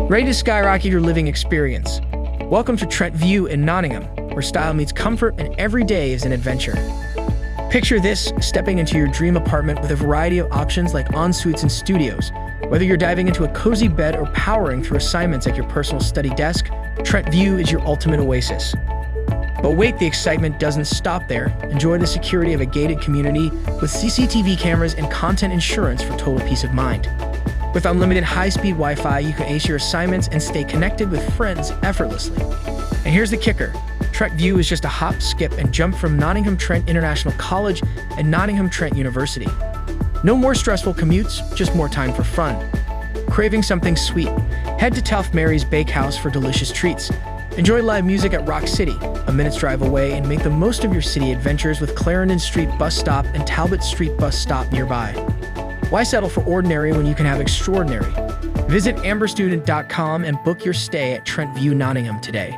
Ready to skyrocket your living experience? Welcome to Trent View in Nottingham, where style meets comfort and every day is an adventure. Picture this, stepping into your dream apartment with a variety of options like ensuites and studios. Whether you're diving into a cozy bed or powering through assignments at your personal study desk, Trent View is your ultimate oasis. But wait, the excitement doesn't stop there. Enjoy the security of a gated community with CCTV cameras and content insurance for total peace of mind. With unlimited high-speed Wi-Fi, you can ace your assignments and stay connected with friends effortlessly. And here's the kicker. Trent View is just a hop, skip, and jump from Nottingham Trent International College and Nottingham Trent University. No more stressful commutes, just more time for fun. Craving something sweet? Head to Tough Mary's Bakehouse for delicious treats. Enjoy live music at Rock City, a minute's drive away, and make the most of your city adventures with Clarendon Street Bus Stop and Talbot Street Bus Stop nearby. Why settle for ordinary when you can have extraordinary? Visit amberstudent.com and book your stay at Trent View Nottingham today.